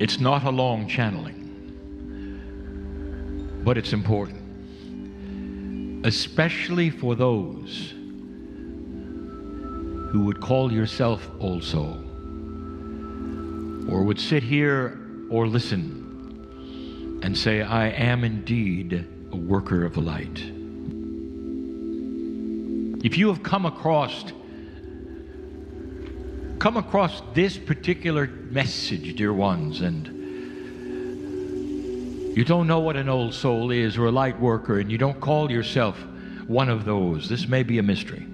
It's not a long channeling, but it's important, especially for those who would call yourself old soul, or would sit here or listen and say, I am indeed a worker of the light. If you have come across this particular message, dear ones, and you don't know what an old soul is or a light worker, and you don't call yourself one of those, this may be a mystery.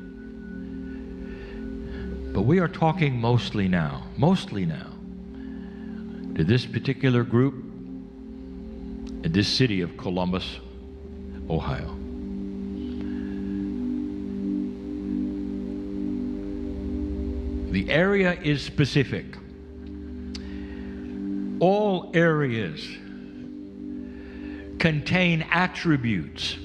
But we are talking mostly now, to this particular group in this city of Columbus, Ohio. The area is specific. All areas contain attributes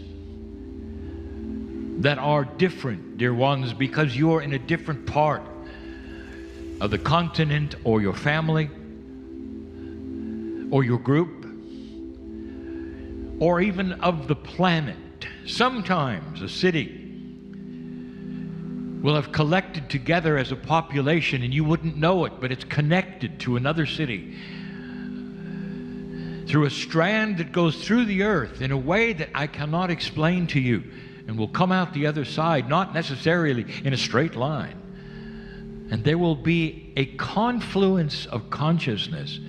that are different, dear ones, because you're in a different part of the continent or your family or your group or even of the planet. Sometimes a city will have collected together as a population and you wouldn't know it, but it's connected to another city through a strand that goes through the earth in a way that I cannot explain to you, and will come out the other side, not necessarily in a straight line. And there will be a confluence of consciousness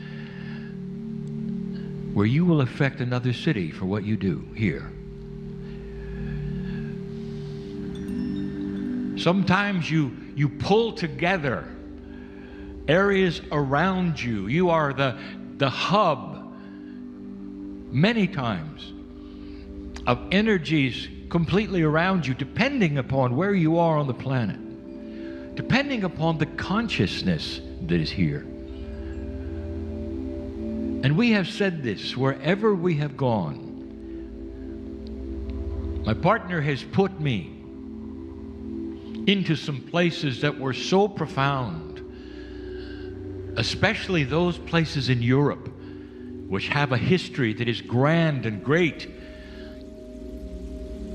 where you will affect another city for what you do here. Sometimes you pull together areas around you. You are the hub, many times, of energies completely around you, depending upon where you are on the planet, depending upon the consciousness that is here. And we have said this wherever we have gone. My partner has put me into some places that were so profound, especially those places in Europe which have a history that is grand and great.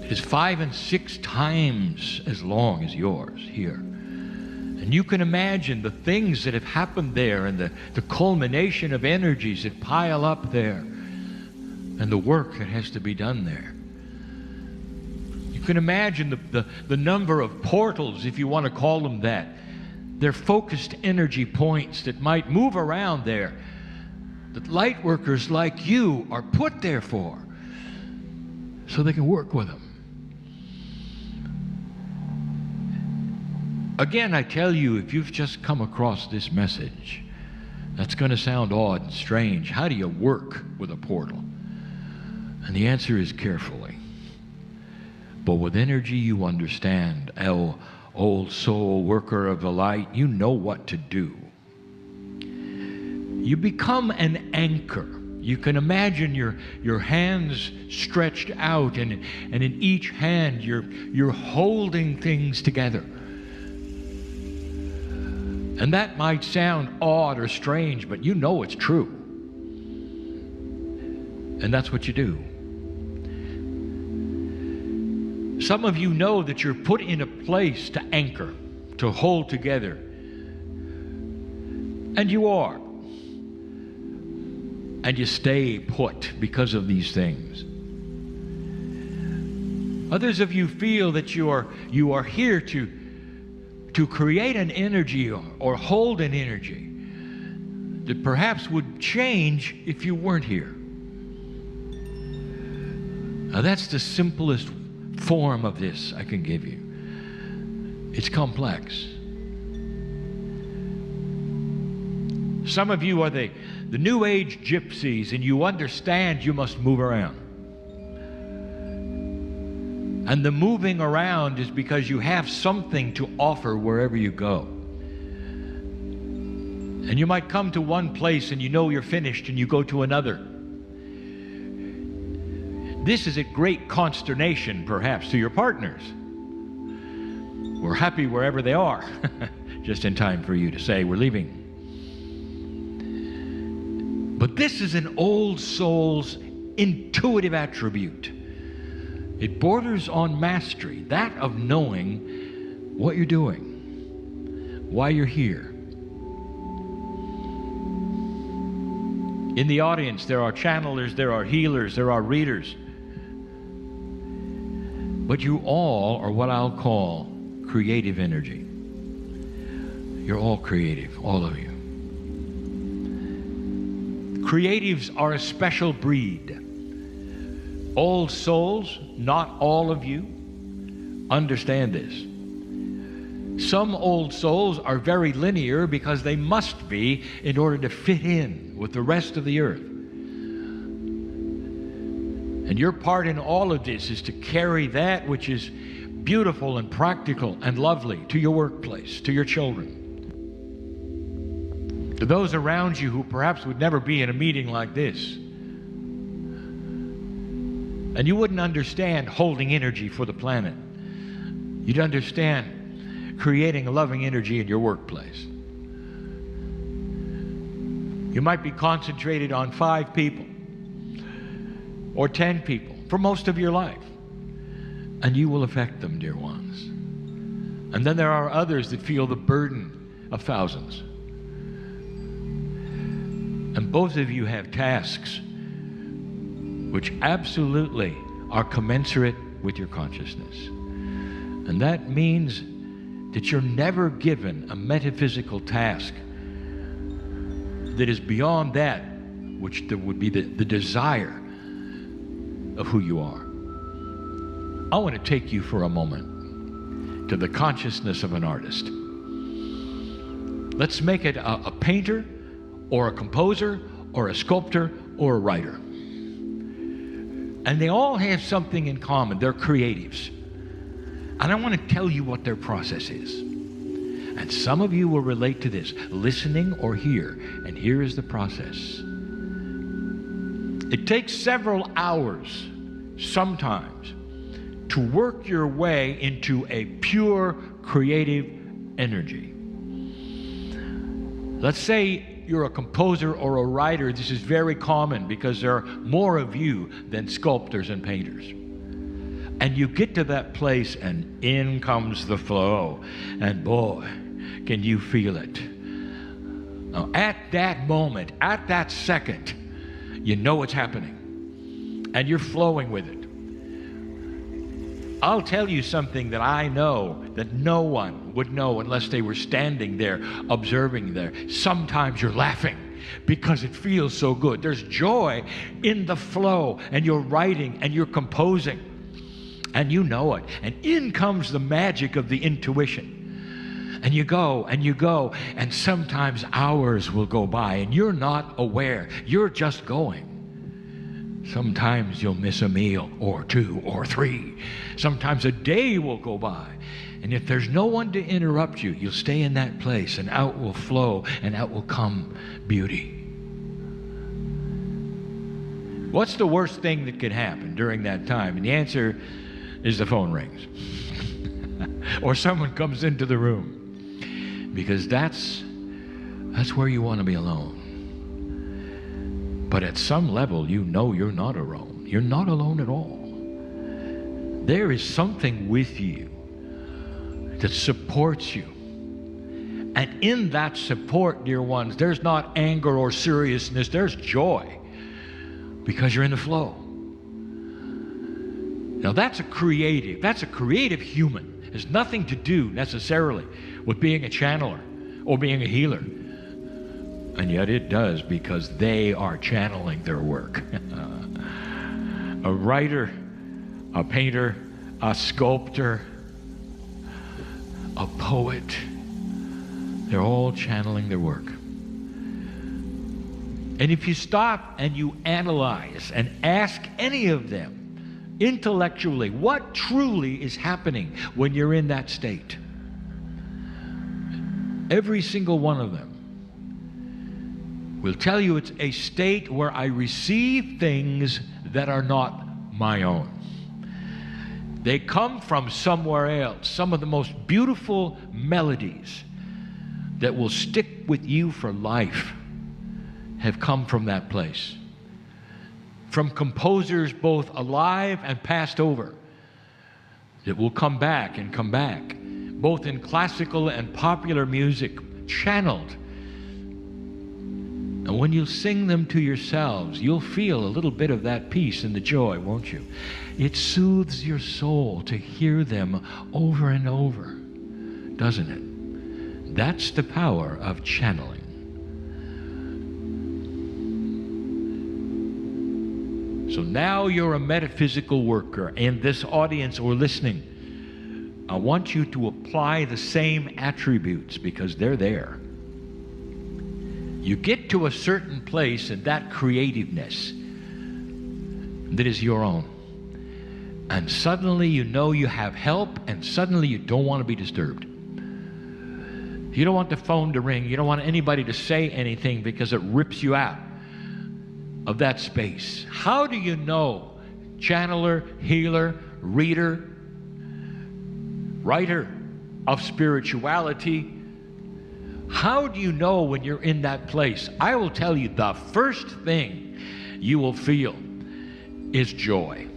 It is 5 and 6 times as long as yours here. And you can imagine the things that have happened there and the culmination of energies that pile up there and the work that has to be done there. You can imagine the number of portals, if you want to call them that. They're focused energy points that might move around there, that light workers like you are put there for, so they can work with them. Again, I tell you, if you've just come across this message, that's going to sound odd and strange. How do you work with a portal? And the answer is carefully. But with energy, you understand. Oh, old soul worker of the light, you know what to do. You become an anchor. You can imagine your hands stretched out, and in each hand you're holding things together. And that might sound odd or strange, but you know it's true. And that's what you do. Some of you know that you're put in a place to anchor, to hold together. And you are. And you stay put because of these things. Others of you feel that you are here to create an energy or hold an energy that perhaps would change if you weren't here. Now that's the simplest form of this I can give you. It's complex. Some of you are the New Age gypsies, and you understand you must move around. And the moving around is because you have something to offer wherever you go. And you might come to one place and you know you're finished, and you go to another. This is a great consternation, perhaps, to your partners. We're happy wherever they are, just in time for you to say, we're leaving. But this is an old soul's intuitive attribute. It borders on mastery, that of knowing what you're doing, why you're here. In the audience, there are channelers, there are healers, there are readers. But you all are what I'll call creative energy. You're all creative, all of you. Creatives are a special breed. Old souls, not all of you, understand this. Some old souls are very linear because they must be in order to fit in with the rest of the earth. And your part in all of this is to carry that which is beautiful and practical and lovely to your workplace, to your children. To those around you who perhaps would never be in a meeting like this. And you wouldn't understand holding energy for the planet. You'd understand creating a loving energy in your workplace. You might be concentrated on 5 people or 10 people for most of your life, and you will affect them, dear ones. And then there are others that feel the burden of thousands. And both of you have tasks which absolutely are commensurate with your consciousness. And that means that you're never given a metaphysical task that is beyond that which would be the desire of who you are. I want to take you for a moment to the consciousness of an artist. Let's make it a painter or a composer or a sculptor or a writer. And they all have something in common. They're creatives. And I want to tell you what their process is. And some of you will relate to this, listening or hear. And here is the process. It takes several hours, sometimes, to work your way into a pure creative energy. Let's say you're a composer or a writer. This is very common because there are more of you than sculptors and painters. And you get to that place and in comes the flow. And boy, can you feel it. Now, at that moment, at that second, you know what's happening. And you're flowing with it. I'll tell you something that I know that no one would know unless they were standing there, observing there. Sometimes you're laughing because it feels so good. There's joy in the flow, and you're writing and you're composing, and you know it. And in comes the magic of the intuition. And you go, and sometimes hours will go by, and you're not aware. You're just going. Sometimes you'll miss a meal, or 2 or 3. Sometimes a day will go by. And if there's no one to interrupt you, you'll stay in that place, and out will flow, and out will come beauty. What's the worst thing that could happen during that time? And the answer is the phone rings. Or someone comes into the room. Because that's where you want to be alone. But at some level, you know you're not alone. You're not alone at all. There is something with you that supports you. And in that support, dear ones, there's not anger or seriousness, there's joy. Because you're in the flow. Now that's a creative human. It has nothing to do necessarily with being a channeler or being a healer. And yet it does, because they are channeling their work. A writer, a painter, a sculptor, a poet, they're all channeling their work. And if you stop and you analyze and ask any of them intellectually what truly is happening when you're in that state, every single one of them will tell you it's a state where I receive things that are not my own. They come from somewhere else. Some of the most beautiful melodies that will stick with you for life have come from that place. From composers both alive and passed over that will come back and come back, both in classical and popular music, channeled. And when you sing them to yourselves, you'll feel a little bit of that peace and the joy, won't you? It soothes your soul to hear them over and over, doesn't it? That's the power of channeling. So now you're a metaphysical worker, and this audience or listening, I want you to apply the same attributes because they're there. You get to a certain place in that creativeness that is your own. And suddenly you know you have help, and suddenly you don't want to be disturbed. You don't want the phone to ring. You don't want anybody to say anything because it rips you out of that space. How do you know, channeler, healer, reader, writer of spirituality, how do you know when you're in that place? I will tell you, the first thing you will feel is joy.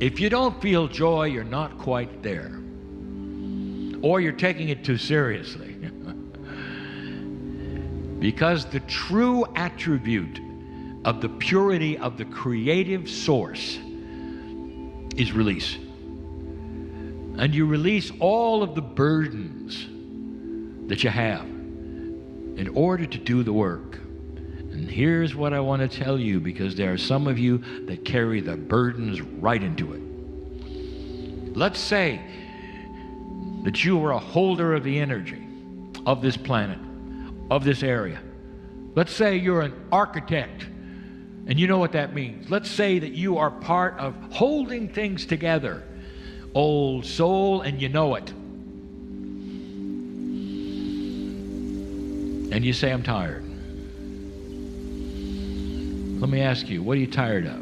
If you don't feel joy, you're not quite there. Or you're taking it too seriously. Because the true attribute of the purity of the creative source is release. And you release all of the burdens that you have in order to do the work. And here's what I want to tell you, because there are some of you that carry the burdens right into it. Let's say that you are a holder of the energy of this planet, of this area. Let's say you're an architect, and you know what that means. Let's say that you are part of holding things together, old soul, and you know it. And you say, I'm tired. Let me ask you, what are you tired of?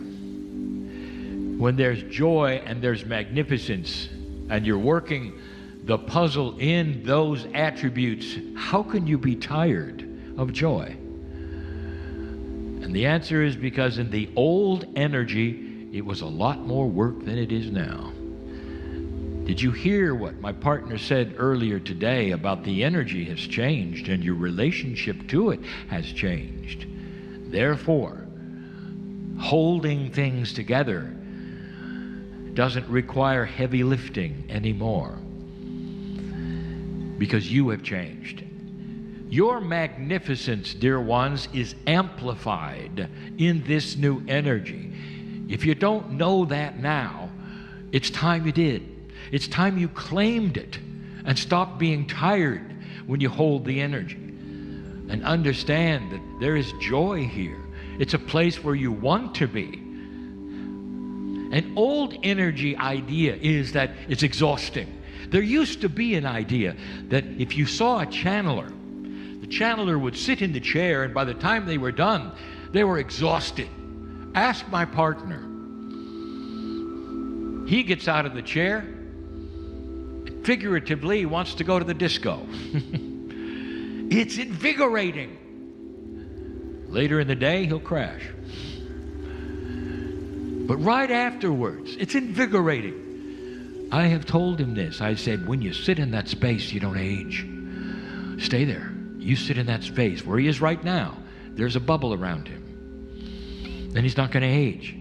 When there's joy and there's magnificence and you're working the puzzle in those attributes, how can you be tired of joy? And the answer is because in the old energy, it was a lot more work than it is now. Did you hear what my partner said earlier today about the energy has changed and your relationship to it has changed? Therefore, holding things together doesn't require heavy lifting anymore because you have changed. Your magnificence, dear ones, is amplified in this new energy. If you don't know that now, it's time you did. It's time you claimed it and stopped being tired when you hold the energy. And understand that there is joy here. It's a place where you want to be. An old energy idea is that it's exhausting. There used to be an idea that if you saw a channeler, the channeler would sit in the chair, and by the time they were done, they were exhausted. Ask my partner. He gets out of the chair, and figuratively, he wants to go to the disco. It's invigorating. Later in the day, he'll crash. But right afterwards, it's invigorating. I have told him this. I said, when you sit in that space, you don't age. Stay there. You sit in that space where he is right now. There's a bubble around him. Then he's not going to age.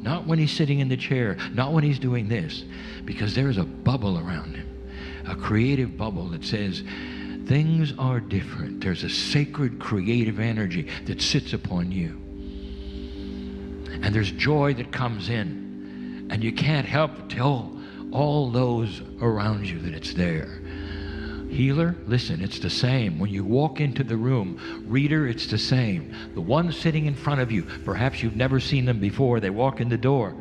Not when he's sitting in the chair. Not when he's doing this. Because there is a bubble around him. A creative bubble that says, things are different. There's a sacred creative energy that sits upon you. And there's joy that comes in. And you can't help but tell all those around you that it's there. Healer, listen, it's the same. When you walk into the room, reader, it's the same. The one sitting in front of you, perhaps you've never seen them before, they walk in the door.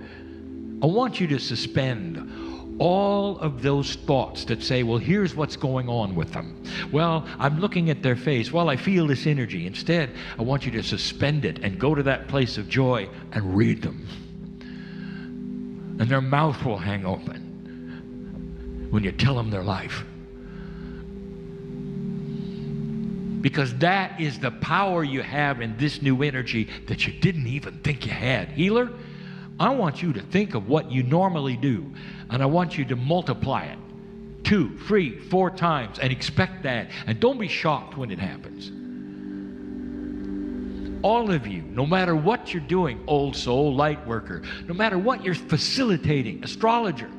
I want you to suspend all of those thoughts that say, well, here's what's going on with them. Well, I'm looking at their face. Well, I feel this energy. Instead, I want you to suspend it and go to that place of joy and read them. And their mouth will hang open when you tell them their life. Because that is the power you have in this new energy that you didn't even think you had. Healer, I want you to think of what you normally do, and I want you to multiply it 2, 3, 4 times and expect that. And don't be shocked when it happens. All of you, no matter what you're doing, old soul, light worker, no matter what you're facilitating, astrologer,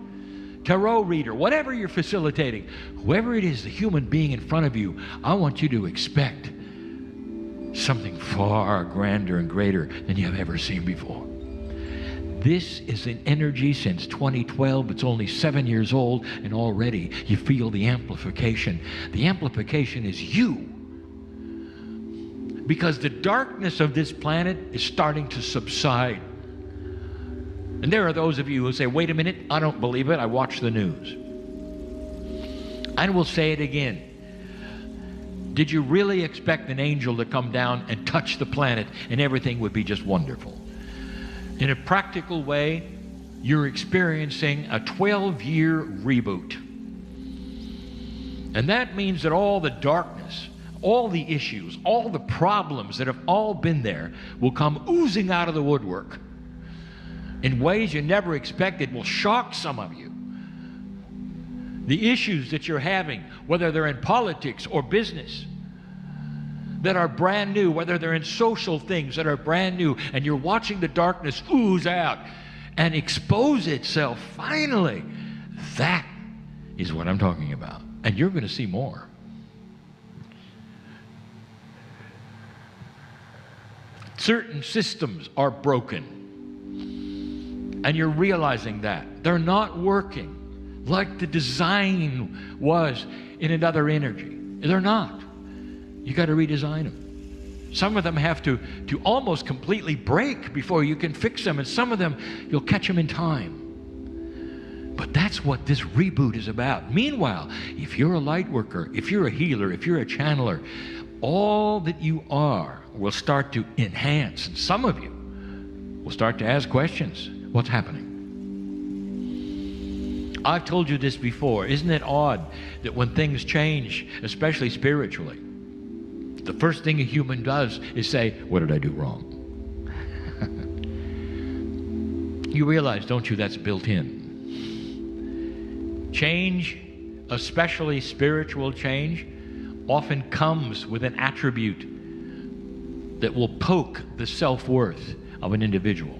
tarot reader, whatever you're facilitating, whoever it is, the human being in front of you, I want you to expect something far grander and greater than you have ever seen before. This is an energy since 2012. It's only 7 years old, and already you feel the amplification. The amplification is you. Because the darkness of this planet is starting to subside. And there are those of you who say, wait a minute, I don't believe it, I watch the news. And we'll say it again. Did you really expect an angel to come down and touch the planet and everything would be just wonderful? In a practical way, you're experiencing a 12-year reboot. And that means that all the darkness, all the issues, all the problems that have all been there will come oozing out of the woodwork in ways you never expected, will shock some of you. The issues that you're having, whether they're in politics or business, that are brand new, whether they're in social things that are brand new, and you're watching the darkness ooze out and expose itself finally. That is what I'm talking about. And you're going to see more. Certain systems are broken. And you're realizing that. They're not working like the design was in another energy. They're not. You got to redesign them. Some of them have to almost completely break before you can fix them. And some of them, you'll catch them in time. But that's what this reboot is about. Meanwhile, if you're a light worker, if you're a healer, if you're a channeler, all that you are will start to enhance. And some of you will start to ask questions. What's happening? I've told you this before. Isn't it odd that when things change, especially spiritually, the first thing a human does is say, what did I do wrong? You realize, don't you, that's built in. Change, especially spiritual change, often comes with an attribute that will poke the self-worth of an individual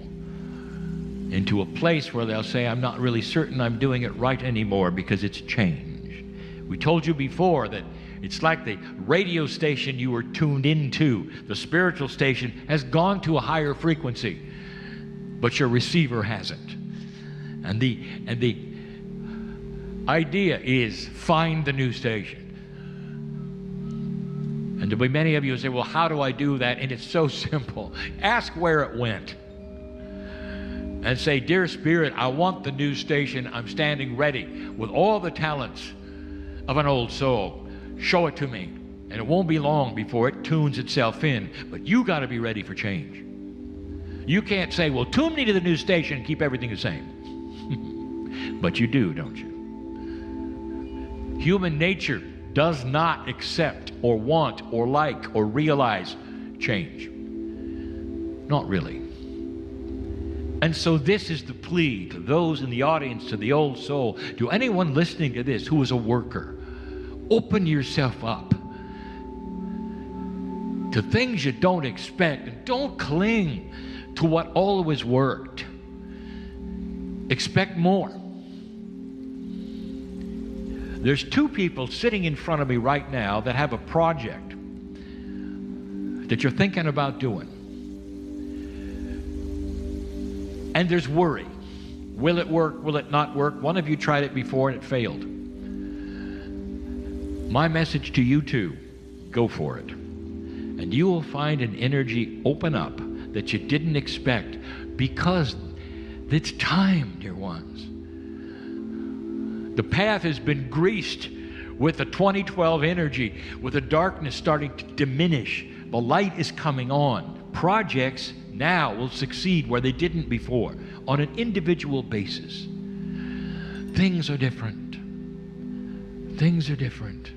into a place where they'll say, I'm not really certain I'm doing it right anymore because it's changed. We told you before that it's like the radio station you were tuned into. The spiritual station has gone to a higher frequency, but your receiver hasn't. And the idea is find the new station. And there'll be many of you who say, well, how do I do that? And it's so simple. Ask where it went. And say, dear Spirit, I want the new station. I'm standing ready with all the talents of an old soul. Show it to me. And it won't be long before it tunes itself in. But you got to be ready for change. You can't say, well, tune me to the new station and keep everything the same. But you do, don't you? Human nature does not accept or want or like or realize change. Not really. And so this is the plea to those in the audience, to the old soul, to anyone listening to this who is a worker. Open yourself up to things you don't expect, and don't cling to what always worked. Expect more. There's 2 people sitting in front of me right now that have a project that you're thinking about doing. And there's worry. Will it work? Will it not work? One of you tried it before and it failed. My message to you too, go for it. And you will find an energy open up that you didn't expect, because it's time, dear ones. The path has been greased with the 2012 energy, with the darkness starting to diminish. The light is coming on. Projects now will succeed where they didn't before, on an individual basis. Things are different. Things are different.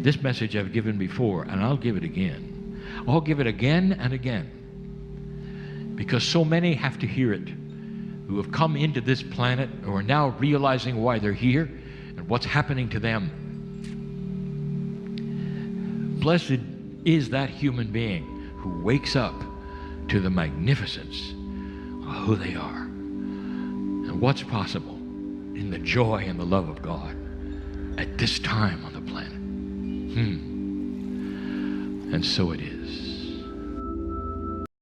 This message I've given before, and I'll give it again. I'll give it again and again, because so many have to hear it who have come into this planet or are now realizing why they're here and what's happening to them. Blessed is that human being who wakes up to the magnificence of who they are and what's possible in the joy and the love of God at this time on the planet. And so it is.